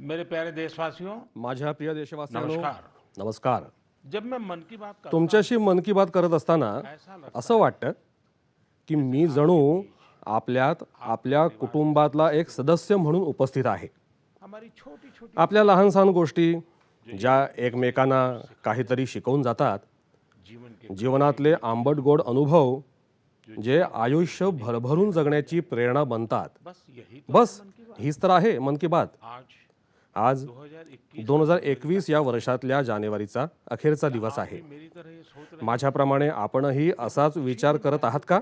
मेरे प्यारे देशवासियों, माझ्या प्रिय देशवासियांनो नमस्कार। नमस्कार. जब मैं मन की बात करता तुमच्याशी मन की बात करत असताना ऐसा लगता असं वाटतं की मी जणू आपल्यात आपल्या कुटुंबातला एक सदस्य म्हणून उपस्थित आहे. हमारी छोटी छोटी आपल्या लहान सहान गोष्टी ज्या एकमेकांना काहीतरी शिकवून जातात, जीवन के जीवनातले आंबट गोड अनुभव जे आयुष्य भरभरून जगण्याची प्रेरणा बनतात. बस यही तो बस हीच तर आहे मन की बात. आज आज 2021 2021 या वर्षातल्या जानेवारीचा अखेरचा दिवस आहे. मेरी तरह ये सोच रहे माझ्याप्रमाणे आपणही असाच विचार करत आहात का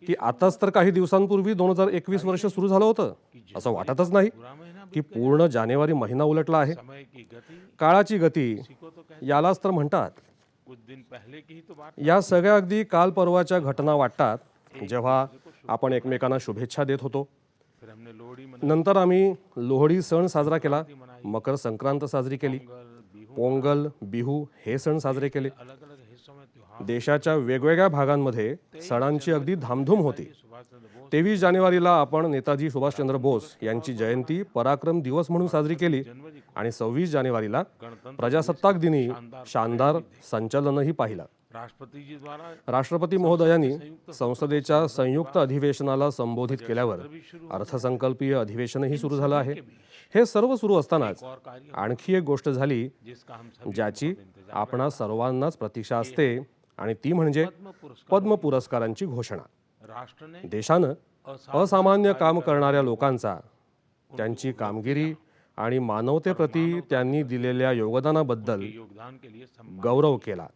की आताच तर काही दिवसांपूर्वी 2021 वर्ष सुरू झालं होतं? असं वाटतच नाही पूरा महीना की पूर्ण जानेवारी महिना उलटला आहे. समय की गति काळाची गती को तो कहते यालाच तर म्हणतात. कुछ दिन पहले की ही तो बात या सगळ्या अगदी काल परवाच्या घटना वाटतात, जेव्हा आपण एकमेकांना शुभेच्छा देत होतो. फिर हमने लोहड़ी नंतर आम्ही लोहडी सण साजरा केला, मकर संक्रांत साजरी केली, बिहू पोंगल, बिहू हे सण साजरे केले. अलग अलग हिस्सों में त्योहार देशाच्या वेगवेगळ्या भागांमध्ये सणांची अगदी धामधूम होती. सुभाष चंद्र बोस 23 जानेवारीला आपण नेताजी सुभाषचंद्र बोस यांची जयंती पराक्रम दिवस म्हणून साजरी केली आणि 26 जानेवारीला प्रजासत्ताक दिनी शानदार संचलनही पाहिलं. राष्ट्रपति जी द्वारा राष्ट्रपती महोदयांनी संसदेच्या संयुक्त अधिवेशनाला संबोधित केल्यावर अर्थसंकल्पीय अधिवेशनही सुरू झालं आहे. हे सर्व सुरू असतानाच और कार्य आणखी एक गोष्ट झाली जिसका हम सब ज्याची आपणा सर्वांनाच प्रतीक्षा असते, आणि ती म्हणजे पद्म पुरस्कारांची घोषणा. राष्ट्र ने देशानं असामान्य काम करणाऱ्या लोकांचा, त्यांची कामगिरी आणि मानवतेप्रती त्यांनी दिलेल्या योगदानाबद्दल योगदान के लिए सम्मान गौरव केला.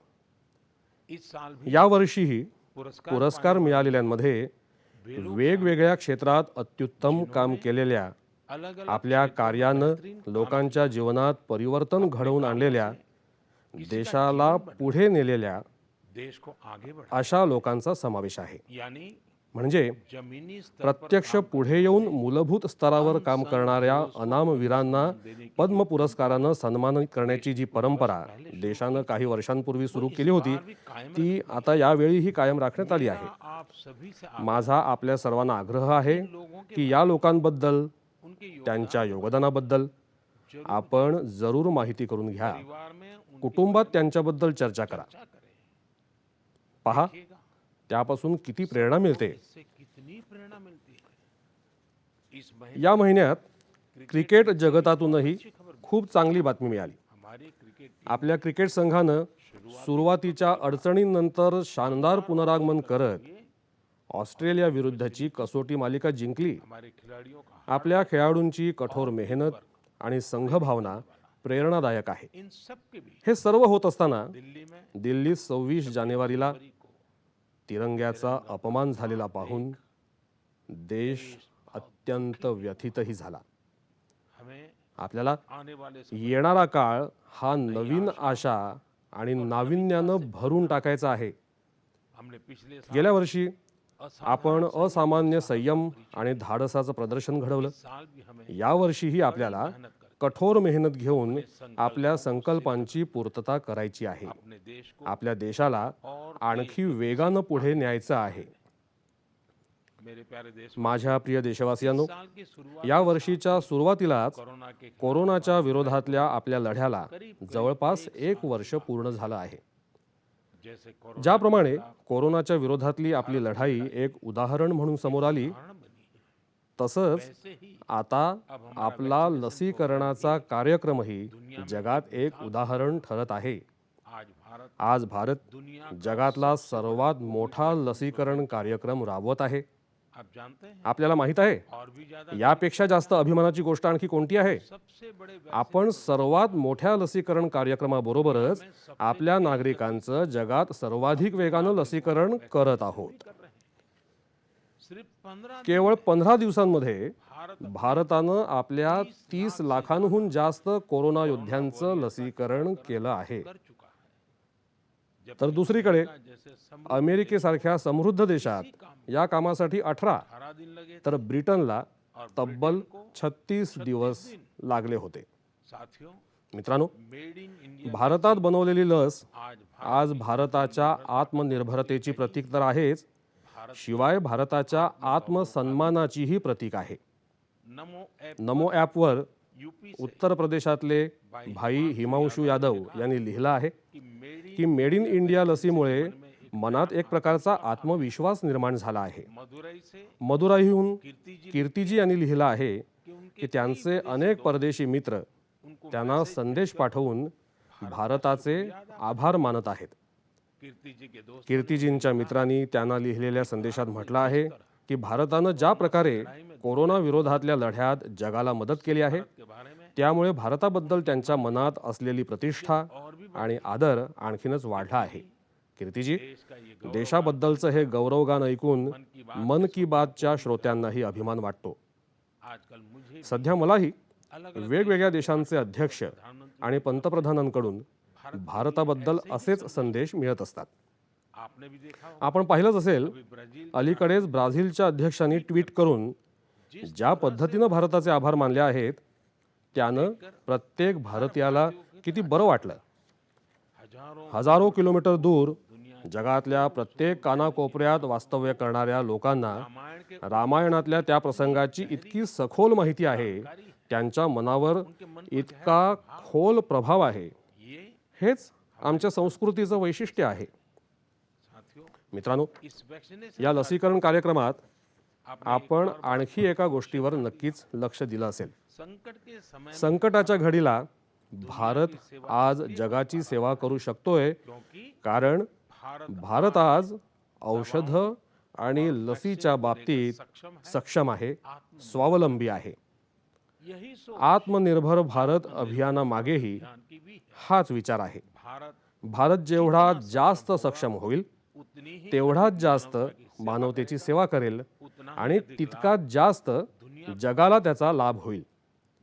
इस साल भी यावर्षीही पुरस्कार पुरस्कार मिळालेल्यांमध्ये वेगवेगळ्या क्षेत्रात अत्युत्तम काम केलेल्या, अलग अलग आपल्या कार्यानं लोकांच्या जीवनात परिवर्तन घडवून आणलेल्या, देशाला पुढे नेलेल्या देश को आगे बढ़ा अशा लोकांचा समावेश आहे. यानी म्हणजे जमीनी स्तर प्रत्यक्ष पुढे येऊन मूलभूत स्तरावर काम करणाऱ्या अनाम वीरांना पद्म पुरस्कारानं सन्मानित करण्याची जी परंपरा देशानं काही वर्षांपूर्वी सुरू केली होती, ती आता यावेळीही कायम राखण्यात आली आहे. आप सभी से माझा आपल्या सर्वांना आग्रह आहे की या लोकांबद्दल, उनके त्यांच्या योगदानाबद्दल आपण जरूर माहिती करून घ्या. परिवार में उनकी कुटुंबात त्यांच्याबद्दल चर्चा करा. चर्चा करें, पहा देखिएगा त्यापासून किती प्रेरणा मिळते. इससे कितनी प्रेरणा मिलती है. इस महीने या महिन्यात क्रिकेट जगतातूनही खूप चांगली बातमी मिळाली. हमारे क्रिकेट आपल्या क्रिकेट संघानं सुरुवातीच्या अडचणींनंतर शानदार पुनरागमन करत ऑस्ट्रेलिया विरुद्धची कसोटी मालिका जिंकली. हमारे खिलाड़ियों का आपल्या खेळाडूंची कठोर मेहनत आणि संघभावना प्रेरणादायक आहे. इन सब के बीच हे सर्व होत असताना दिल्ली में दिल्लीत 26 जानेवारीला को तिरंग्याचा अपमान झालेला पाहून देश अत्यंत व्यथितही झाला. हमें आपल्याला आने वाले येणारा काळ हा नवीन आशा आणि नाविन्यानं भरून टाकायचा आहे. हमने पिछले गेल्या वर्षी आपण असामान्य संयम आणि धाडसाचं प्रदर्शन घडवलं. साल भी हमें यावर्षीही आपल्याला कठोर मेहनत घेऊन आपल्या संकल्पांची पूर्तता करायची आहे. अपने देश को आपल्या देशाला आणखी वेगानं पुढे न्यायचं आहे. मेरे प्यारे देश माझ्या प्रिय देशवासियांनो, साल की शुरुआत या वर्षीच्या सुरुवातीलाच कोरोना के कोरोनाच्या विरोधातल्या आपल्या लढ्याला जवळपास 1 वर्ष पूर्ण झालं आहे. जैसे कोरोना ज्याप्रमाणे कोरोनाच्या विरोधातली आपली लढाई एक उदाहरण म्हणून समोर आली, कारण बनी तसंच ऐसे ही आता आपला लसीकरणाचा कार्यक्रमही जगात एक उदाहरण ठरत आहे. आज भारत आज भारत जगातला सर्वात मोठा लसीकरण कार्यक्रम राबवत आहे. आप जानते हैं आपल्याला माहित आहे, और भी ज्यादा यापेक्षा जास्त अभिमानाची गोष्ट आणखी कोणती आहे? सबसे बड़े आपण सर्वात मोठ्या लसीकरण कार्यक्रमाबरोबरच आपल्या नागरिकांचं जगात सर्वाधिक वेगानं लसीकरण करत आहोत. कर रहे हैं. सिर्फ 15 केवळ 15 दिवसांमध्ये भारतानं आपल्या 30 लाखांहून जास्त कोरोना योद्ध्यांचं लसीकरण केलं आहे. कर चुका है. तर दुसरीकडे जैसे अमेरिकेसारख्या समृद्ध देशात या कामासाठी 18, 18 दिन लगे तर ब्रिटनला तब्बल 36 दिवस लागले होते. साथियों, मित्रांनो, मेड इन इंडिया भारतात बनवलेली लस आज आज भारताच्या आत्मनिर्भरतेची प्रतीक तर आहेच, शिवाय भारताच्या आत्मसन्मानाचीही प्रतीक आहे. नमो ऐप नमो ॲपवर यूपी से उत्तर प्रदेशातले भाई हिमांशू यादव यांनी लिहिलं आहे कि मेरी की मेड इन इंडिया लसीमुळे मनात एक प्रकारचा आत्मविश्वास निर्माण झाला आहे. मदुरई से मदुराईहून कीर्ति जी कीर्तिजी यांनी लिहिलं आहे कि उनके की त्यांचे अनेक परदेशी मित्र उनको त्यांना संदेश पाठवून भारताचे आभार मानत आहेत. कीर्ति जी के दोस्त कीर्तिजींच्या मित्रांनी त्यांना लिहिलेल्या संदेशात म्हटलं आहे की भारतानं ज्या प्रकारे कोरोना विरोधातल्या लढ्यात जगाला मदत केली आहे के बारे में त्यामुळे भारताबद्दल त्यांच्या मनात असलेली प्रतिष्ठा और भी आणि आदर आणखीनच वाढला आहे. कीर्तिजी, देश का ये देशाबद्दलचं हे गौरवगान ऐकून मन की बातच्या श्रोत्यांनाही अभिमान वाटतो. आजकल मुझे सध्या मलाही अलग वेगवेगळ्या देशांचे अध्यक्ष आणि पंतप्रधानांकडून भारताबद्दल असेच संदेश मिळत असतात. आपने भी देखा हो आपण पाहिलंच असेल, अभी ब्राजील अलीकडेच ब्राझीलच्या अध्यक्षांनी ट्विट करून ज्या पद्धतीनं भारताचे आभार मानले आहेत त्यानं प्रत्येक भारतीयाला किती बरं वाटलं. हजारो किलोमीटर दूर जगातल्या प्रत्येक कानाकोपऱ्यात वास्तव्य करणाऱ्या लोकांना रामायण के रामायणातल्या त्या प्रसंगाची इतकी सखोल माहिती आहे, त्यांच्या मनावर इतका खोल प्रभाव आहे. ये हेच आमच्या संस्कृतीचं वैशिष्ट्य आहे. साथियों मित्रांनो, इस वैक्सीनेशन या लसीकरण कार्यक्रमात आपण आणखी एका गोष्टीवर नक्कीच लक्ष दिलं असेल. संकट के समय संकटाच्या घडीला भारत आज जगाची सेवा करू शकतोय क्योंकि कारण भारत भारत आज औषधं आणि लसीच्या बाबतीत सक्षम आहे, स्वावलंबी आहे. यही सो आत्मनिर्भर भारत अभियानामागेही ध्यान की भी है. हाच विचार आहे. भारत भारत जेवढा जास्त सक्षम होईल उतनी ही तेवढाच जास्त मानवतेची सेवा करेल उतना आणि तितकाच जास्त जगाला त्याचा लाभ होईल.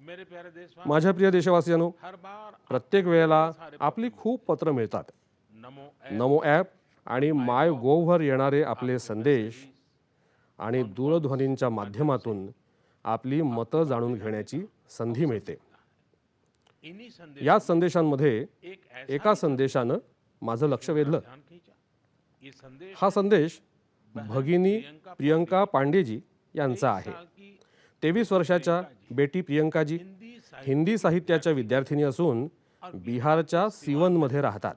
मेरे प्यारे देशवासी, माझ्या प्रिय देशवासियांनो, हर बार प्रत्येक वेळेला आपली खूप पत्र मिळतात. नमो नमो ॲप आणि माय गोव्हवर येणारे आपले संदेश आणि दूरध्वनींच्या माध्यमातून आपली मतं जाणून घेण्याची संधी मिळते. इन्हीं संदेश याच संदेशांमध्ये एक ऐसा एका संदेशानं माझं लक्ष वेधलं. ध्यान खींचा. ये संदेश हा संदेश भगिनी प्रियंका पांडेजी यांचा आहे. साल की 23 वर्षाच्या बेटी प्रियंकाजी हिंदी साहित्य हिंदी साहित्याच्या विद्यार्थिनी असून बिहारच्या सिवनमध्ये राहतात.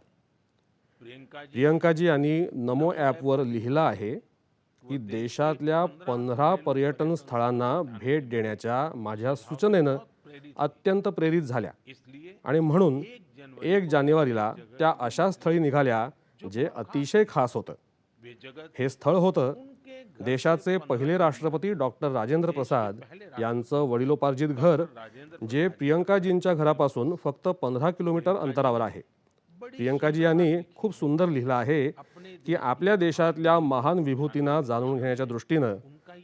प्रियंका जी प्रियंकाजी यांनी नमो ॲपवर लिहिलं आहे की देशातल्या 15 पर्यटन स्थळांना भेट देण्याच्या माझ्या सूचनेनं प्रेरित अत्यंत प्रेरित झाल्या इसलिए आणि म्हणून 1 जानेवारीला त्या अशा स्थळी निघाल्या जे अतिशय खास होतं. वे जगत हे स्थळ होतं उनके घर देशाचे पहिले राष्ट्रपती डॉक्टर राजेंद्र प्रसाद यांचं वडिलोपार्जित घर, राजेंद्र जे प्रियंकाजींच्या घरापासून फक्त 15 किलोमीटर अंतरावर आहे. प्रियंकाजी यांनी खूप सुंदर लिहिलं आहे अपने की आपल्या देशातल्या महान विभूतींना जाणून घेण्याच्या दृष्टीनं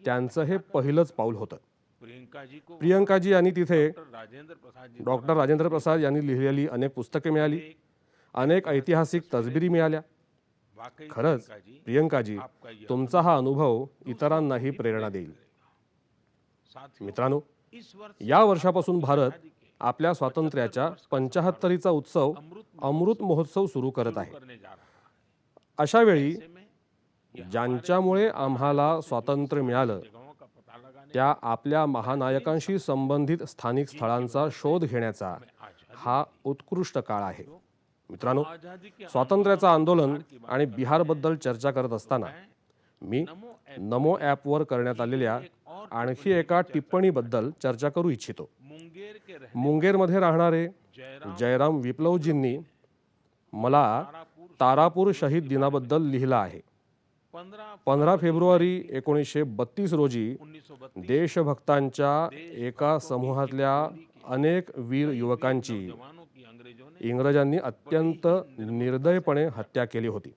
त्यांचं हे पहिलंच पाऊल होतं. प्रियंका जी को प्रियंकाजी यांनी तिथे राजेंद्र प्रसाद जी डॉक्टर राजेंद्र प्रसाद यांनी लिहिलेली अनेक पुस्तके मिळाली, अनेक ऐतिहासिक तसबिरी मिळाल्या. वाकई खरंच प्रियंका जी प्रियंकाजी, आपका ये तुमचा हा अनुभव इतरांनाही प्रेरणा देईल. साथियों, मित्रांनो, इस वर्ष या वर्षापासून भारत आपल्या स्वातंत्र्याच्या 75चा उत्सव अमृत महोत्सव सुरू करत आहे. करने जा रहा है. अशा वेळी ऐसे में ज्यांच्यामुळे आम्हाला स्वातंत्र्य मिळालं जगहों का पता लगाने त्या आपल्या महानायकांशी संबंधित स्थानिक स्थळांचा शोध घेण्याचा हा उत्कृष्ट काळ आहे. मित्रांनो, आजादी के स्वातंत्र्याचं आंदोलन आणि बिहारबद्दल चर्चा करत असताना मी नमो ॲपवर करण्यात आलेल्या आणखी एका टिप्पणीबद्दल चर्चा करू इच्छितो. मुंगेर के रह मुंगेरमध्ये राहणारे जयराम जयराम विप्लवजींनी मला तारापूर शहीद दिनाबद्दल लिहिलं आहे. 15 फेब्रुवारी 1932 रोजी 1932 देशभक्तांच्या एका समूहातल्या अनेक वीर युवकांची जवानों की अंग्रेजों ने इंग्रजांनी अत्यंत निर्दयपणे हत्या केली होती.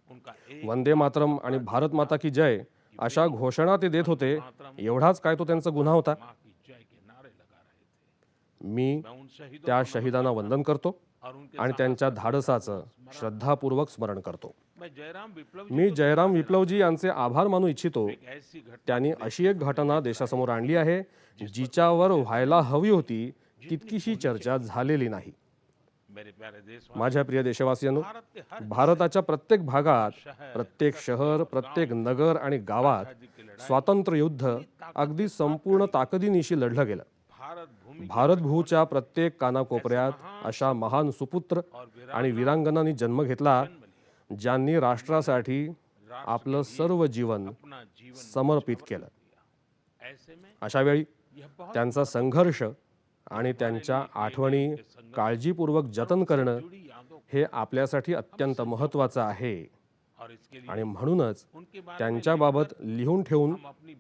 उनका एक वंदे मातरम आणि भारत माता की जय अशा घोषणा ते देत होते. एवढाच काय तो त्यांचा गुन्हा होता. माँ की जय के नारे लगा रहे थे. मी मैं उन शहीदों त्या शहीदांना वंदन करतो और उनके आणि त्यांच्या धाडसाचं श्रद्धापूर्वक स्मरण करतो. मैं जयराम विप्लव मी जयराम विप्लवजी यांचे आभार मानू इच्छितो. एक ऐसी घटना त्यांनी अशी एक घटना देशासमोर आणली आहे जिच्यावर व्हायला हवी होती तितकीशी चर्चा झालेली नाही. मेरे प्यारे देश माझ्या प्रिय देशवासियांनो, भारत के हर भारताच्या प्रत्येक भागात, प्रत्येक शहर, प्रत्येक नगर आणि गावात आजादी की लड़ाई स्वातंत्र्य युद्ध अगदी संपूर्ण ताकदीनिशी लढलं गेलं. भारत भूमि भारतभूच्या प्रत्येक कानाकोपऱ्यात अशा महान सुपुत्र आणि वीरांगनांनी जन्म घेतला ज्यांनी राष्ट्रासाठी आपलं सर्व जीवन समर्पित केलं. अशा वेळी त्यांचा संघर्ष आणि त्यांच्या आठवणी काळजीपूर्वक जतन करणं हे आपल्यासाठी अत्यंत महत्त्वाचं आहे. आणि म्हणूनच त्यांच्याबाबत लिहून ठेवून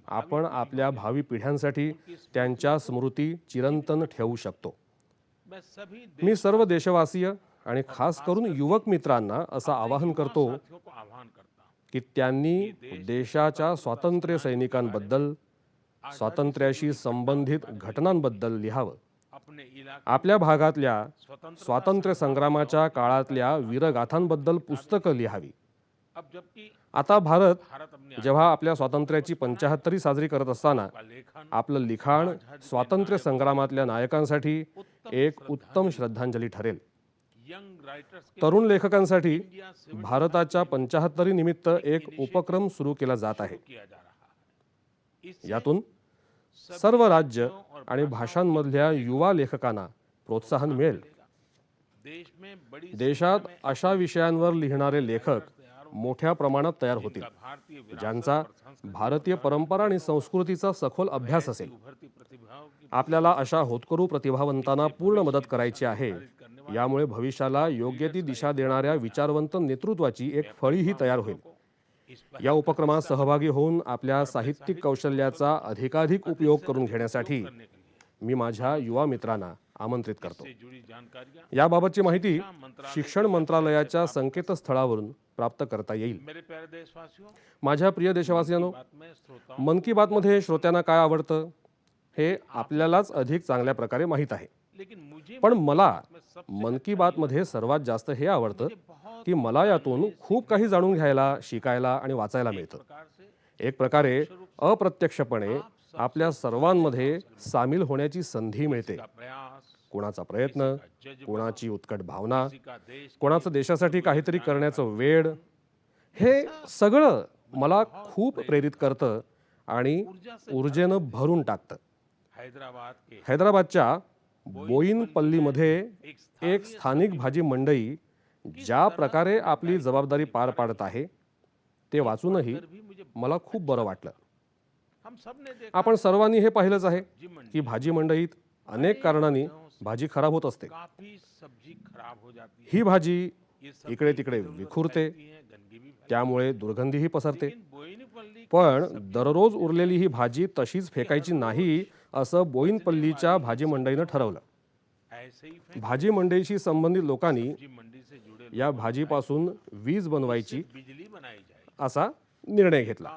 आपण आपल्या भावी पिढ्यांसाठी त्यांच्या स्मृती चिरंतन ठेवू शकतो. मी सर्व देशवासीय आणि खास करून युवक मित्रांना असं आवाहन करतो की त्यांनी देशाच्या स्वातंत्र्य सैनिकांबद्दल, स्वातंत्र्याशी संबंधित घटनांबद्दल लिहावं. आपल्या भागातल्या स्वातंत्र्य संग्रामाच्या काळातल्या वीरगाथांबद्दल पुस्तकं लिहावी. आता भारत जेव्हा आपल्या स्वातंत्र्याची 75वी साजरी करत असताना आपलं लिखाण स्वातंत्र्य संग्रामातल्या नायकांसाठी एक उत्तम श्रद्धांजली ठरेल. तरुण लेखकांसाठी भारताच्या 75वी निमित्त एक उपक्रम सुरू केला जात आहे. यातून सर्व राज्य आणि भाषांमधल्या युवा लेखकांना प्रोत्साहन मिळेल. देशात अशा विषयांवर लिहिणारे लेखक मोठ्या प्रमाणात तयार होतील ज्यांचा भारतीय परंपरा आणि संस्कृतीचा सखोल अभ्यास असेल. आपल्याला अशा होतकरू प्रतिभावंतांना पूर्ण मदत करायची आहे. यामुळे भविष्याला योग्य ती दिशा देणाऱ्या विचारवंत नेतृत्वाची एक फळीही तयार होईल. या उपक्रमात सहभागी होऊन आपल्या साहित्यिक कौशल्याचा अधिकाधिक उपयोग करून घेण्यासाठी मी माझ्या युवा मित्रांना आमंत्रित करतो. याबाबतची माहिती शिक्षण मंत्रालयाच्या संकेतस्थळावरून प्राप्त करता येईल. माझ्या प्रिय देशवासियांनो, मन की बात मध्ये श्रोत्यांना काय आवडतं हे आपल्यालाच अधिक चांगल्या प्रकारे माहीत आहे. पण मला मन की बात मध्ये सर्वात जास्त हे आवडतं की मला यातून खूप काही जाणून घ्यायला, शिकायला आणि वाचायला मिळतं. एक प्रकारे अप्रत्यक्षपणे आपल्या सर्वांमध्ये सामील होण्याची संधी मिळते. कोणाचा प्रयत्न, कोणाची उत्कट भावना, कोणाचं देशासाठी काहीतरी करण्याचं वेड, हे सगळं मला खूप प्रेरित करतं आणि ऊर्जेनं भरून टाकतं. हैदराबादच्या बोईनपल्लीमध्ये एक स्थानिक भाजी मंडई ज्या प्रकारे आपली जबाबदारी पार पाडत आहे ते वाचूनही मला खूप बरं वाटलं. आपण सर्वांनी हे पाहिलंच आहे की भाजी मंडईत अनेक कारणांनी भाजी खराब होत असते. ही भाजी इकडे तिकडे विखुरते, त्यामुळे दुर्गंधीही पसरते. पण दररोज उरलेली ही भाजी तशीच फेकायची नाही असं बोईनपल्लीच्या भाजी मंडईनं ठरवलं. भाजी मंडईशी संबंधित लोकांनी या भाजीपासून वीज बनवायची असा निर्णय घेतला.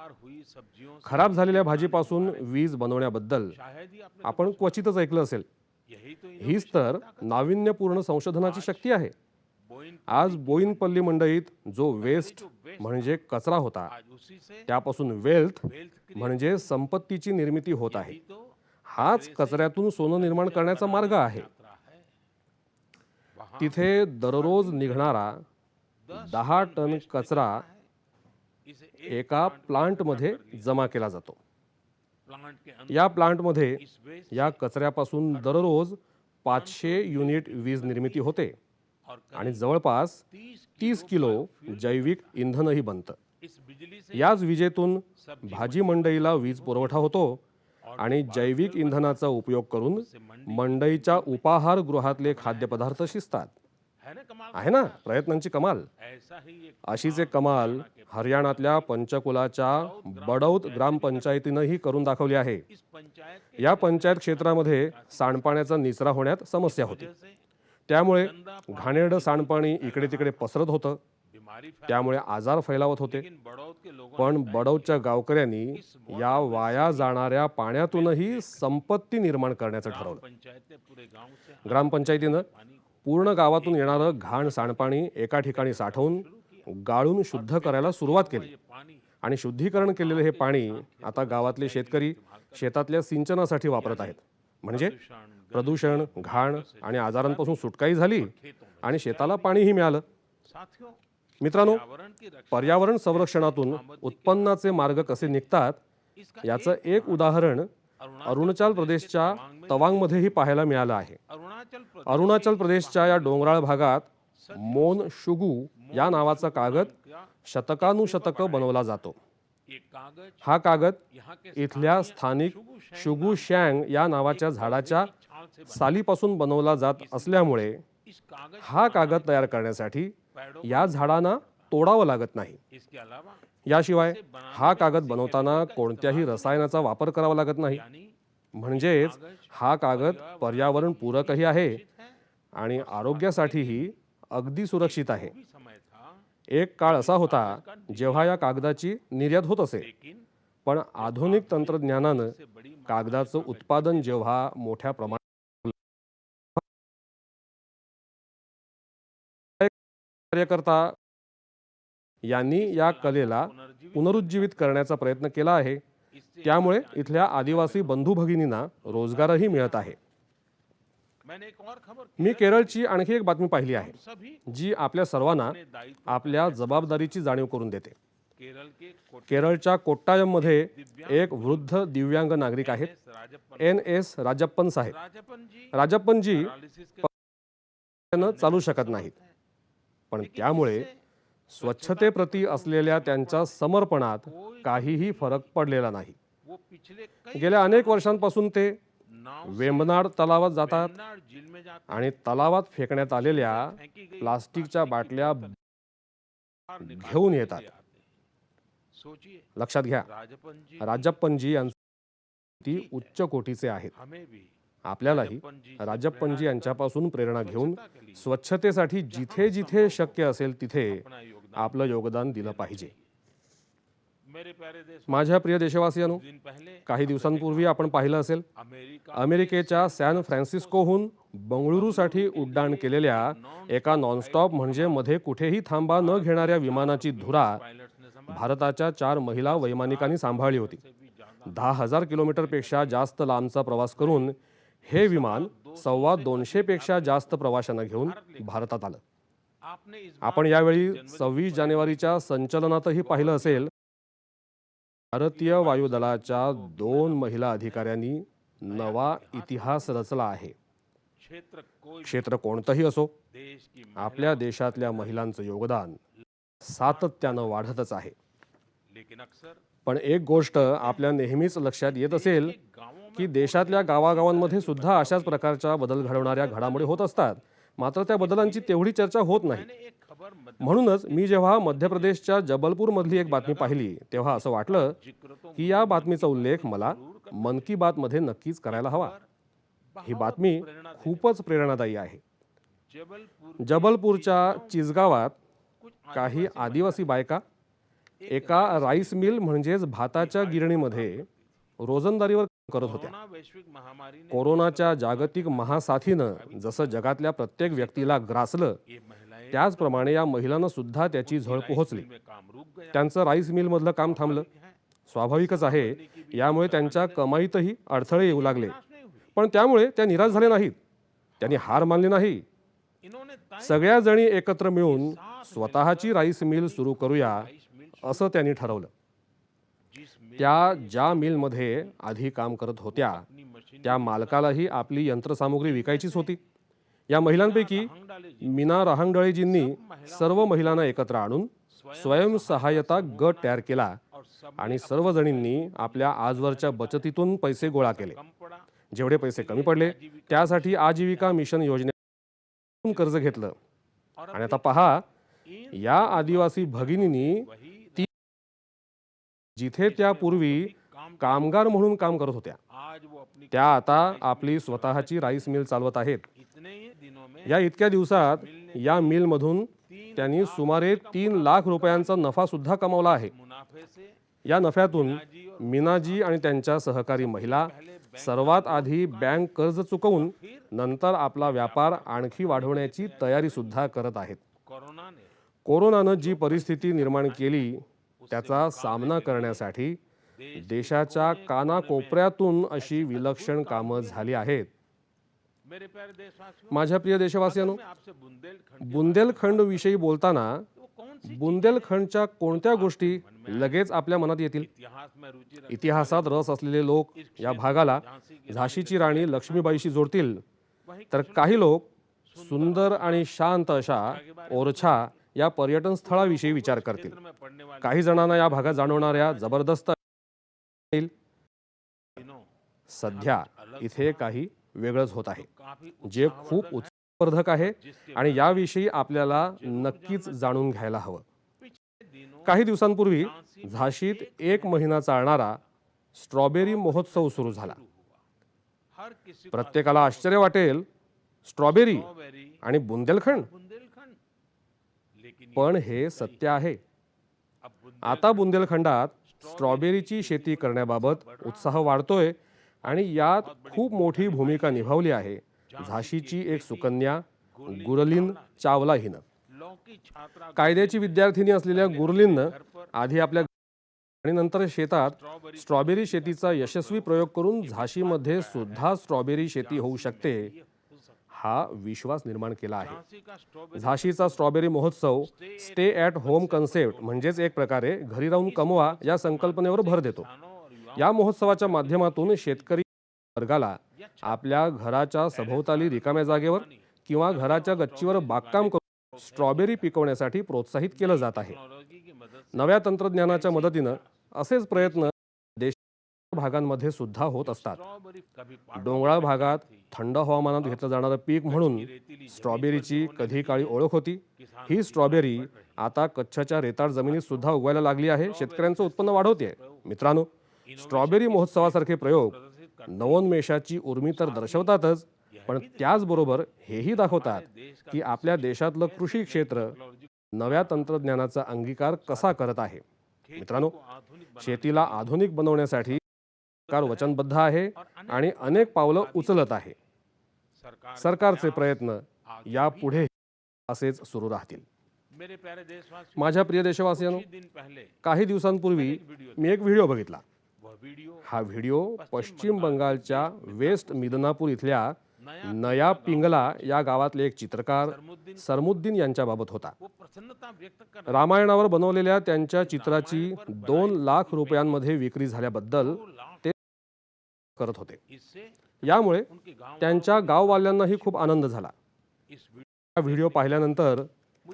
खराब झालेल्या भाजीपासून वीज बनवण्याबद्दल आपण क्वचितच ऐकलं असेल. हीच तर नाविन्यपूर्ण संशोधनाची शक्ती आहे. आज बोईनपल्ली मंडईत जो वेस्ट म्हणजे कचरा होता त्यापासून वेल्थ म्हणजे संपत्तीची निर्मिती होत आहे. हाच कचऱ्यातून सोनं निर्माण करण्याचा मार्ग आहे. तिथे दररोज निघणारा 10 टन कचरा एका प्लांटमध्ये जमा केला जातो. या प्लांटमध्ये या कचऱ्यापासून दररोज 500 युनिट वीज निर्मिती होते आणि जवळपास 30 किलो जैविक इंधनही बनतं. याच विजेतून भाजी मंडईला वीज पुरवठा होतो आणि जैविक इंधनाचा उपयोग करून मंडईच्या उपाहारगृहातले खाद्यपदार्थ शिजतात. आहे ना प्रयत्नांची कमाल. अशीच एक कमाल हरियाणातल्या पंचकुलाच्या बडौत ग्रामपंचायतीनंही करून दाखवली आहे. या पंचायत क्षेत्रामध्ये सांडपाण्याचा निचरा होण्यात समस्या होती. त्यामुळे घाणेरडं सांडपाणी इकडे तिकडे पसरत होतं. त्यामुळे आजार फैलावत होते. पण बडौतच्या गावकऱ्यांनी या वाया जाणाऱ्या पाण्यातूनही संपत्ती निर्माण करण्याचं ठरवलं. ग्रामपंचायतीनं पूर्ण गावातून येणारं घाण सांडपाणी एका ठिकाणी साठवून गाळून शुद्ध करायला सुरुवात केली आणि शुद्धीकरण केलेलं हे पाणी आता गावातले शेतकरी शेतातल्या सिंचनासाठी वापरत आहेत. म्हणजे प्रदूषण, घाण आणि आजारांपासून सुटकाही झाली आणि शेताला पाणीही मिळालं. मित्रांनो, पर्यावरण संरक्षणातून उत्पन्नाचे मार्ग कसे निघतात याचं एक उदाहरण अरुणाचल प्रदेशच्या तवांगमध्येही पाहायला मिळालं आहे. अरुणाचल प्रदेशच्या या डोंगराळ भागात मोन शुगू या नावाचा कागद शतकानुशतकं बनवला जातो. हा कागद इथल्या स्थानिक शुगू शँग या नावाच्या झाडाच्या सालीपासून बनवला जात असल्यामुळे हा कागद तयार करण्यासाठी या झाडांना तोडावं लागत नाही. याशिवाय हा कागद बनवताना कोणत्याही रसायनाचा वापर करावा लागत नाही. म्हणजेच हा कागद पर्यावरण पूरकही आहे आणि आरोग्यासाठीही अगदी सुरक्षित आहे. एक काळ असा होता जेव्हा या कागदाची निर्यात होत असे, पण आधुनिक तंत्रज्ञानानं कागदाचं उत्पादन जेव्हा मोठ्या प्रमाणात कार्यकर्ता यांनी या कलेला पुनरुज्जीवित करण्याचा प्रयत्न केला आहे. त्यामुळे इथल्या आदिवासी बंधू भगिनींना रोजगारही मिळत आहे. मी केरळची आणखी एक बातमी पाहिली आहे जी आपल्या सर्वांना आपल्या जबाबदारीची जाणीव करून देते. केरळच्या कोट्टायममध्ये एक वृद्ध दिव्यांग नागरिक आहेत, NS राजप्पन साहेब. राजप्पनजी चालू शकत नाहीत, पण त्यामुळे स्वच्छतेप्रती असलेल्या त्यांच्या समर्पणात काहीही फरक पडलेला नाही. गेल्या अनेक वर्षांपासून ते वेंबनाड तलावात जातात आणि तलावात फेकण्यात आलेल्या प्लास्टिकच्या बाटल्या घेऊन येतात. लक्षात घ्या, राजप्पनजी यांची उच्च कोटीचे आहेत. आपल्यालाही राजप्पनजी यांच्यापासून प्रेरणा घेऊन स्वच्छतेसाठी जिथे जिथे शक्य असेल तिथे आपलं योगदान दिलं पाहिजे. माझ्या प्रिय देशवासियांनो, काही दिवसांपूर्वी आपण पाहिलं असेल अमेरिकेच्या सॅन फ्रान्सिस्कोहून बंगळुरूसाठी उड्डाण केलेल्या एका नॉनस्टॉप म्हणजे मध्ये कुठेही थांबा न घेणाऱ्या विमानाची धुरा भारताच्या 4 महिला वैमानिकांनी सांभाळली होती. 10,000 किलोमीटरपेक्षा जास्त लांबचा प्रवास करून हे विमान 250 पेक्षा जास्त प्रवाशांना घेऊन भारतात आलं. आपण यावेळी 26 जानेवारीच्या संचलनातही पाहिलं असेल भारतीय वायुदलाच्या 2 महिला अधिकाऱ्यांनी नवा इतिहास रचला आहे. क्षेत्र कोणतंही असो, आपल्या देशातल्या महिलांचं योगदान सातत्यानं वाढतच आहे. पण एक गोष्ट आपल्या नेहमीच लक्षात येत असेल की देशातल्या गावागावांमध्ये सुद्धा अशाच प्रकारच्या बदल घडवणाऱ्या घडामोडी होत असतात, मात्र त्या बदलांची तेवढी चर्चा होत नाही. म्हणूनच मी जेव्हा मध्य प्रदेशच्या जबलपूर मधली एक बातमी पाहिली तेव्हा असं वाटलं की या बातमीचा उल्लेख मला मन की बात मध्ये नक्कीच करायला हवा. ही बातमी खूपच प्रेरणादायी आहे. जबलपूरच्या चिचगावात काही आदिवासी बायका एका राईस मिल म्हणजेच भाताच्या गिरणीमध्ये रोजंदारीवर करत होत्या. कोरोनाच्या जागतिक महासाथीनं जसं जगातल्या प्रत्येक व्यक्तीला ग्रासलं, त्याचप्रमाणे या महिलांना सुद्धा त्याची झळ पोहोचली. त्यांचं राईस मिल मधलं काम थांबलं. स्वाभाविकच आहे, यामुळे त्यांच्या कमाईतही अडथळे येऊ लागले. पण त्यामुळे त्या निराश झाले नाहीत, त्यांनी हार मानली नाही. सगळ्या जणी एकत्र मिळून स्वतःची राईस मिल सुरू करूया असं त्यांनी ठरवलं. त्या ज्या मिलमध्ये आधी काम करत होत्या त्या मालकालाही आपली यंत्रसामुग्री विकायचीच होती. या महिलांपैकी मीना रहांगडळेजींनी सर्व महिलांना एकत्र आणून स्वयंसहायता गट तयार केला आणि सर्वजणींनी आपल्या आजवरच्या बचतीतून पैसे गोळा केले. जेवढे पैसे कमी पडले त्यासाठी आजीविका मिशन योजनेतून कर्ज घेतलं. आणि आता पहा, या आदिवासी भगिनींनी जिथे त्या पूर्वी कामगार म्हणून काम करत होत्या त्या आता आपली स्वतःची राईस मिल चालवत आहेत. या इतक्या दिवसात या मिल मधून त्यांनी सुमारे 3 लाख रुपयांचा नफा सुद्धा कमावला आहे. या नफ्यातून मीनाजी आणि त्यांच्या सहकारी महिला सर्वात आधी बँक कर्ज चुकवून नंतर आपला व्यापार आणखी वाढवण्याची तयारी सुद्धा करत आहेत. कोरोनानं जी परिस्थिती निर्माण केली त्याचा सामना करण्यासाठी देशाच्या कानाकोपऱ्यातून अशी विलक्षण कामं झाली आहेत. मेरे प्यारे देशवासियों, माझ्या प्रिय देशवासियांनो, मैं आपसे बुंदेलखंड बुंदेलखंड विषयी बोलताना वो कौन सी बुंदेलखंडच्या कोणत्या गोष्टी लगेच आपल्या मनात येतील? इतिहास में रुचि रख इतिहासात रस असलेले लोक या भागाला झाशीची राणी लक्ष्मीबाईशी जोडतील, तर काही लोक सुंदर आणि शांत अशा ओरछा या पर्यटन स्थळाविषयी विचार करतील. में पढ़ने वाले काही जणांना या भागात जाणवणाऱ्या जबरदस्त येईल. दिनों सध्या इथे काही वेगळंच होत आहे, काफी जे खूप उत्स्पर्धक आहे आणि याविषयी आपल्याला नक्कीच जाणून घ्यायला हवं. पिछले दिनों काही दिवसांपूर्वी झाशीत 1 महिना चालणारा स्ट्रॉबेरी महोत्सव सुरू झाला. हर किसी को प्रत्येकाला आश्चर्य वाटेल, स्ट्रॉबेरी स्ट्रॉबेरी आणि बुंदेलखंड, बुंदेलखंड, लेकिन पण हे सत्य आहे. अब आता बुंदेलखंडात स्ट्रॉबेरीची शेती करण्याबाबत उत्साह वाढतोय आणि यात खूप मोठी भूमिका निभावली आहे झाशीची एक सुकन्या गुरलीन चावला हिनं. लौकी छात्रा कायद्याची विद्यार्थिनी असलेल्या गुरलीननं आधी आपल्या आणि नंतर शेतात स्ट्रॉबेरी शेतीचा यशस्वी प्रयोग करून झाशीमध्ये सुद्धा स्ट्रॉबेरी शेती होऊ शकते हा विश्वास निर्माण केला आहे. झांसी का स्ट्रॉबेरी झाशीचा स्ट्रॉबेरी महोत्सव स्टे ॲट होम कन्सेप्ट म्हणजेच एक प्रकारे घरी राहून कमवा या संकल्पनेवर भर देतो. किसानों और युवाओं या महोत्सवाच्या माध्यमातून शेतकरी वर्गाला आपल्या घराच्या सभोवताली रिकाम्या जागेवर किंवा घराच्या गच्चीवर बागकाम करून स्ट्रॉबेरी पिकवण्यासाठी प्रोत्साहित केलं जात आहे. टेक्नोलॉजी की मदद से नव्या तंत्रज्ञानाच्या मदतीनं असेच प्रयत्न देशाच्या भागांमध्ये सुद्धा होत असतात. स्ट्रॉबेरी कभी पहाड़ों डोंगराळ भागात थंड हवामानात घेतलं जाणारं पीक म्हणून स्ट्रॉबेरीची कधी काळी ओळख होती. ही स्ट्रॉबेरी आता कच्छच्या रेताळ जमिनीत सुद्धा उगवायला लागली आहे, शेतकऱ्यांचं उत्पन्न वाढवते. मित्रांनो, स्ट्रॉबेरी महोत्सवासारखे प्रयोग नवोन्मेषाची उर्मी तर दर्शवतातच, पण त्याचबरोबर हेही दाखवतात की आपल्या देशातलं कृषी क्षेत्र नव्या तंत्रज्ञानाचा अंगीकार कसा करत आहे. मित्रांनो, शेतीला आधुनिक बनवण्यासाठी सरकार वचनबद्ध आहे आणि अनेक पावलं उचलत आहे. सरकार सरकारचे प्रयत्न यापुढे असेच सुरू राहतील. मेरे प्यारे देशवासियों, माझ्या प्रिय देशवासियांनो, कुछ ही दिन पहले काही दिवसांपूर्वी मी एक व्हिडिओ बघितला. वह वीडियो हा व्हिडिओ पश्चिम बंगालच्या वेस्ट मिदनापूर इथल्या नया पिंगला या गावातले एक चित्रकार सरमुद्दीन यांच्याबाबत होता. वो प्रसन्नता व्यक्त कर रामायणावर बनवलेल्या त्यांच्या चित्राची 2 लाख रुपयांमध्ये विक्री झाल्याबद्दल ते करत होते. इससे यामुळे उनके गांव त्यांच्या गाववाल्यांनाही खूप आनंद झाला. इस हा व्हिडिओ पाहिल्यानंतर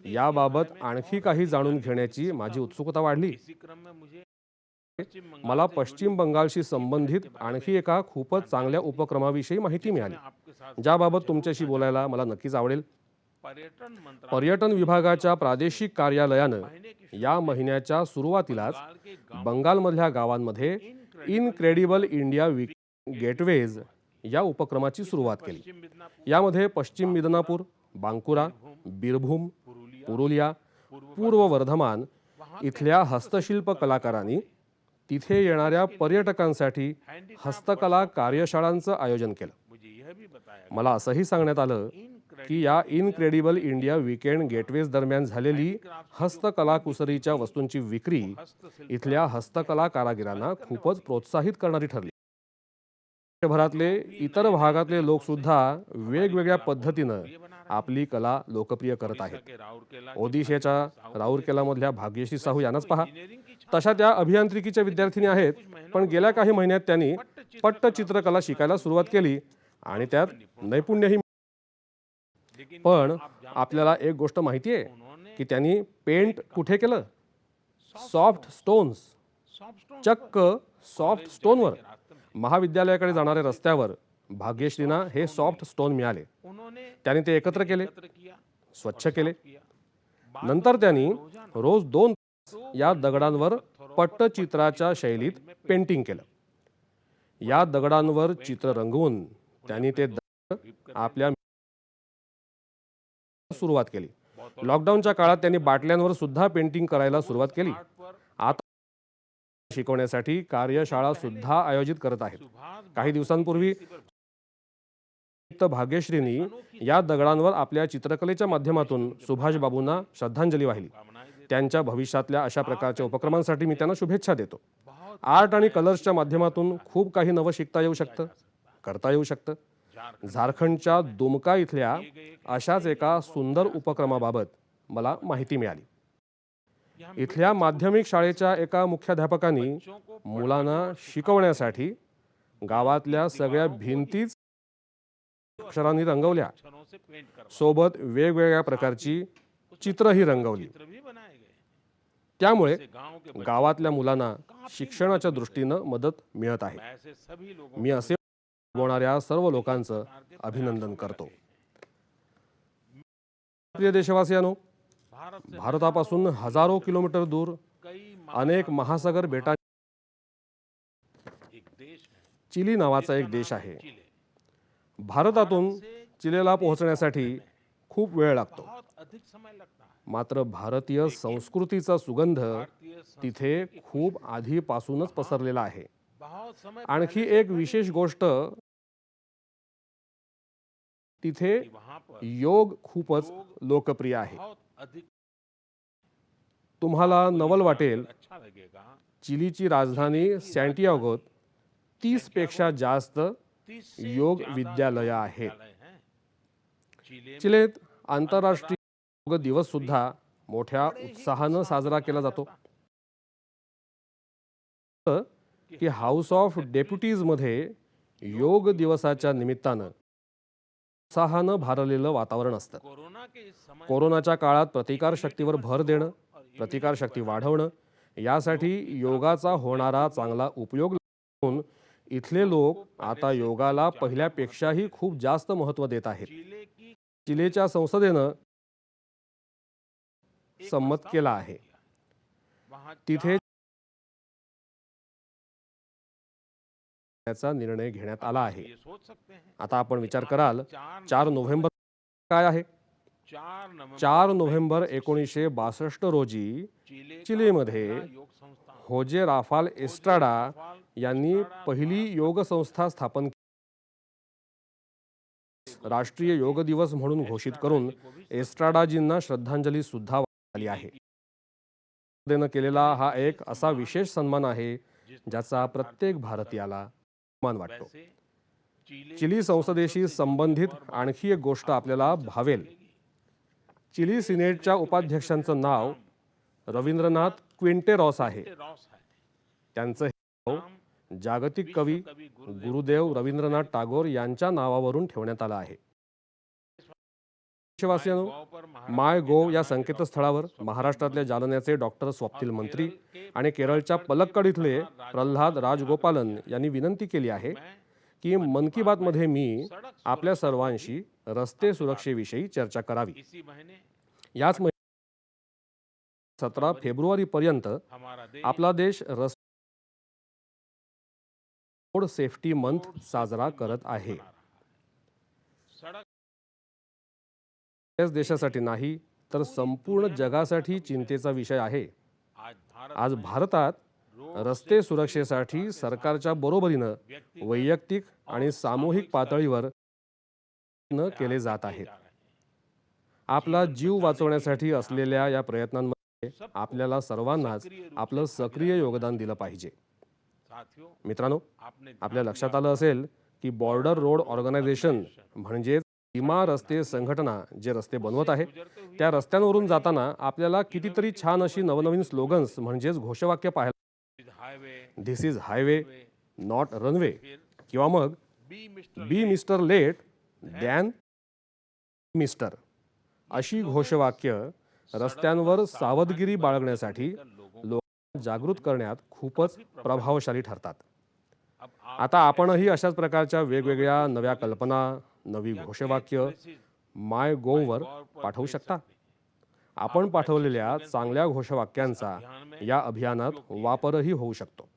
याबाबत आणखी काही जाणून घेण्याची माझी उत्सुकता वाढली. इसी क्रम में मुझे मला पश्चिम बंगालशी संबंधित आणखी एका खूपच चांगल्या उपक्रमाविषयी माहिती मिळाली, आपके साथ ज्याबाबत तुमच्याशी बोलायला मला नक्कीच आवडेल. पर्यटन मंत्रालय पर्यटन विभागाच्या प्रादेशिक कार्यालयानं महीने की या महिन्याच्या सुरुवातीलाच बंगाल के गांव बंगालमधल्या गावांमध्ये इनक्रेडिबल इंडिया गेटवेज या उपक्रमाची सुरुवात केली. पश्चिम मिदनापुर, यामध्ये पश्चिम मिदनापूर, बांकुरा, बीरभूम, पुरुलिया, पूर्व वर्धमान इथल्या हस्तशिल्प कलाकारांनी तिथे येणाऱ्या पर्यटकांसाठी हस्तकला कार्यशाळांचं आयोजन केलं. मुझे यह भी बताया मला असंही सांगण्यात आलं की या इनक्रेडिबल इंडिया वीकेंड गेटवेज दरम्यान झालेली हस्तकला कुसरीच्या वस्तूंची विक्री हस्तशिल्प इथल्या हस्तकला कारागिरांना खूपच प्रोत्साहित करणारी ठरली. देशभरातले इतर भागातले लोक सुद्धा वेगवेगळ्या पद्धतीनं आपली कला लोकप्रिय करत आहेत. के राउरकेला ओदिशाच्या राऊरकेलामधल्या भाग्यश्री साहू यांनाच पहा. इंजीनियरिंग की तशा त्या अभियांत्रिकीच्या विद्यार्थिनी आहेत, पण गेल्या काही महिन्यात त्यांनी पट्टचित्रकला शिकायला सुरुवात केली आणि त्यात नैपुण्यही. लेकिन पण आपल्याला एक गोष्ट माहिती आहे उन्होंने की त्यांनी पेंट कुठे केलं? सॉफ्ट स्टोन्स, सॉफ्ट स्टोन चक्क सॉफ्ट स्टोनवर. महाविद्यालयाकडे जाणाऱ्या रस्त्यावर भाग्यश्रींना हे सॉफ्ट स्टोन मिळाले. उन्होंने त्यांनी ते एकत्र केले, एकत्र किया, स्वच्छ केले. किया. नंतर त्यांनी रोज 2 तास या दगडांवर पट्टचित्राच्या शैलीत पेंटिंग केलं. या दगडांवर चित्र रंगवून त्यांनी ते दगड आपल्या सुरुवात केली. लॉकडाऊनच्या काळात त्यांनी बाटल्यांवर सुद्धा पेंटिंग करायला सुरुवात केली. आता शिकवण्यासाठी कार्यशाळा सुद्धा आयोजित करत आहेत. काही दिवसांपूर्वी भाग्यश्रींनी या दगडांवर आपल्या चित्रकलेच्या माध्यमातून सुभाष बाबूंना श्रद्धांजली वाहिली. त्यांच्या भविष्यातल्या अशा प्रकारच्या उपक्रमांसाठी मी त्यांना शुभेच्छा देतो. आर्ट आणि कलर्सच्या माध्यमातून खूप काही नवं शिकता येऊ शकतं, करता येऊ शकतं. झारखंडच्या दुमका इथल्या अशाच एका सुंदर उपक्रमाबाबत मला माहिती मिळाली। इथल्या माध्यमिक शाळेच्या एका मुख्याध्यापकांनी मुलांना शिकवण्यासाठी गावातल्या सगळ्या भिंतीच अक्षरांनी रंगवल्या, सोबत वेगवेगळ्या प्रकारची चित्रही रंगवली। त्यामुळे गावातल्या मुलांना शिक्षणाच्या दृष्टीनं मदत मिळत आहे। मी असे राबवणाऱ्या सर्व लोकांचं अभिनंदन करतो। प्रिय देशवासियांनो, भारतापासून हजारो किलोमीटर दूर अनेक महासागर बेटांनी चिली नावाचा एक देश आहे। भारतातून चिलीला पोहोचण्यासाठी खूप वेळ लागतो, मात्र भारतीय संस्कृतीचा सुगंध तिथे खूप आधीपासूनच पसरलेला आहे। आणखी एक विशेष गोष्ट, तिथे योग खूपच लोकप्रिय आहे। तुम्हाला नवल वाटेल, चिलीची राजधानी सॅन्टियागोत 30 पेक्षा जास्त योग विद्यालय आहेत। चिलीत आंतरराष्ट्रीय योग दिवस सुद्धा मोठ्या उत्साहानं साजरा केला जातो की हाऊस ऑफ डेप्युटीज मध्ये योग दिवसाच्या निमित्तानं उत्साहानं भारलेलं वातावरण असतं। कोरोनाच्या काळात प्रतिकारशक्तीवर भर देणं, प्रतिकारशक्ती वाढवणं यासाठी योगाचा होणारा चांगला उपयोग लावून इथले लोक आता योगाला पहिल्यापेक्षाही खूप जास्त महत्त्व देत आहेत। चिलीच्या संसदेनं संमत केला आहे, तिथे याचा निर्णय घेण्यात आला आहे। आता आपण विचार कराल, 4 नोव्हेंबर काय आहे? 4 नोव्हेंबर 1962 रोजी चिलीमध्ये होजे राफाल एस्ट्राडा यांनी पहिली योग संस्था स्थापन केली। राष्ट्रीय योग दिवस म्हणून घोषित करून एस्ट्राडाजींना श्रद्धांजली सुद्धा वाहिली आहे। संसदेनं केलेला हा एक असा विशेष सन्मान आहे ज्याचा प्रत्येक भारतीयाला मान वाटतो। चिली संसदेशी संबंधित आणखी एक गोष्ट आपल्याला भावेल। चिली सिनेटच्या उपाध्यक्षांचं नाव रवींद्रनाथ क्विंटेरॉस आहे। त्यांचं हे नाव जागतिक कवी गुरुदेव रवींद्रनाथ टागोर यांच्या नावावरून ठेवण्यात आलं आहे। देशवासियांनो, माय गोव या संकेतस्थळावर महाराष्ट्रातल्या जालन्याचे डॉक्टर स्वप्नील मंत्री आणि केरळच्या पलक्कड इथले प्रल्हाद राजगोपालन यांनी विनंती केली आहे की मन की बात मध्ये मी आपल्या सर्वांशी रस्ते सुरक्षेविषयी चर्चा करावी। याच महिन्यात 17 फेब्रुवारी पर्यंत आपला देश रोड सेफ्टी मंथ साजरा करत आहे। देशासाठी नाही तर संपूर्ण जगासाठी चिंतेचा विषय आहे। आज भारतात रस्ते सुरक्षेसाठी सरकारच्या बरोबरीनं वैयक्तिक आणि सामूहिक पातळीवर प्रयत्न केले जात आहेत। आपला जीव वाचवण्यासाठी असलेल्या या प्रयत्नांमध्ये आपल्याला सर्वांनाच आपलं सक्रिय योगदान दिलं पाहिजे। मित्रांनो, आपल्या लक्षात आलं असेल की बॉर्डर रोड ऑर्गनायझेशन म्हणजे सीमा रस्ते संघटना जे रस्ते बनवत आहे त्या रस्त्यांवरून जाताना आपल्याला कितीतरी छान अशी नवनवीन स्लोगन्स म्हणजेच घोषवाक्य पाहायला, this is highway not runway, किंवा मग बी मिस्टर लेट दॅन मिस्टर अशी घोषवाक्य रस्त्यांवर सावधगिरी बाळगण्यासाठी लोकांना जागृत करण्यात खूपच प्रभावशाली ठरतात। आता आपणही अशाच प्रकारच्या वेगवेगळ्या नव्या कल्पना, नवी घोषवाक्य माय गोवर पाठवू शकता। आपण पाठवलेल्या चांगल्या घोषवाक्यांचा या अभियानात वापरही होऊ शकतो।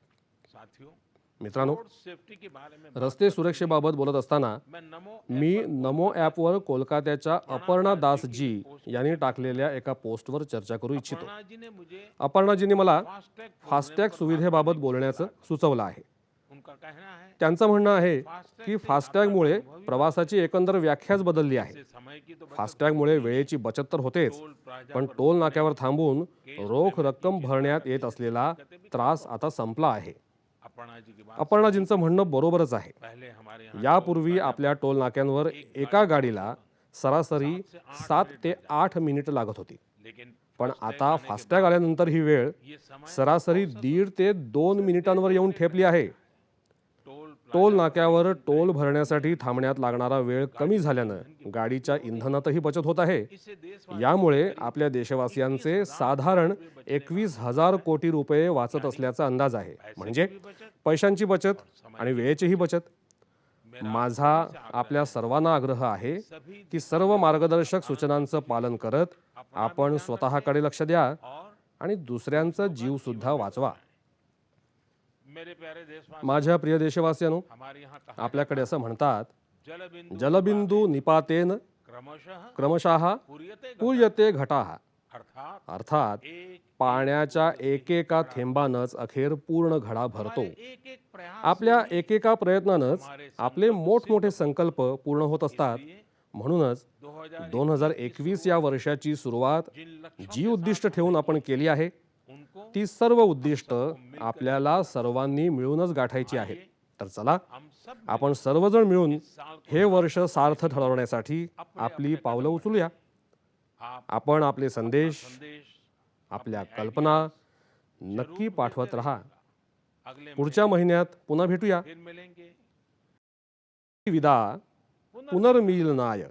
मित्रांनो, रस्ते सुरक्षेबाबत बोलत असताना मी नमो ॲपवर कोलकात्याच्या अपर्णा दास जी यांनी टाकलेल्या एका पोस्टवर चर्चा करू इच्छितो। अपर्णाजींनी मला फास्टॅग सुविधेबाबत बोलण्याचं सुचवलं आहे। त्यांचं म्हणणं आहे की फास्टॅगमुळे प्रवासाची एकंदर व्याख्याच बदलली आहे। फास्टॅगमुळे वेळेची बचत तर होतेच, पण टोल नाक्यावर थांबून रोख रक्कम भरण्यात येत असलेला त्रास आता संपला आहे। अपर्णाजींचं म्हणणं बरोबरच आहे। यापूर्वी आपल्या टोल नाक्यांवर एका गाडीला सरासरी 7 ते 8 मिनिट लागत होती, पण आता फास्टॅग आल्यानंतर ही वेळ सरासरी 1.5 ते 2 मिनिटांवर येऊन ठेपली आहे. टोल नाक्यावर टोल भरण्यासाठी थांबण्यात लागणारा वेळ कमी झाल्यानं गाडीच्या इंधनातही बचत होत आहे. यामुळे आपल्या देशवासियांचे साधारण 21,000 कोटी रुपये वाचत असल्याचा अंदाज आहे. म्हणजे पैशांची बचत आणि वेळेचीही बचत. माझा आपल्या सर्वांना आग्रह आहे की सर्व मार्गदर्शक सूचनांचं पालन करत आपण स्वतःकडे लक्ष द्या आणि दुसऱ्यांचा जीव सुद्धा वाचवा. माझ्या प्रिय देशवासियांनो, आपल्याकडे असं म्हणतात, जलबिंदू निपातेन क्रमशः पूर्यते घटाः. अर्थात पाण्याच्या एकेका थेंबानंच अखेर पूर्ण घडा भरतो. आपल्या एकेका प्रयत्नानंच आपले मोठमोठे संकल्प पूर्ण होत असतात. म्हणूनच 2021 या वर्षाची सुरुवात जी उद्दिष्ट ठेवून आपण केली आहे ती सर्व उद्दिष्ट आपल्याला सर्वांनी मिळूनच गाठायची आहेत. तर चला, आपण सर्वजण मिळून हे वर्ष सार्थ ठरवण्यासाठी आपली पावलं उचलूया. आपण आपले संदेश, आपल्या कल्पना नक्की पाठवत राहा. पुढच्या महिन्यात पुन्हा भेटूया. विदा पुनर्मिलनाय.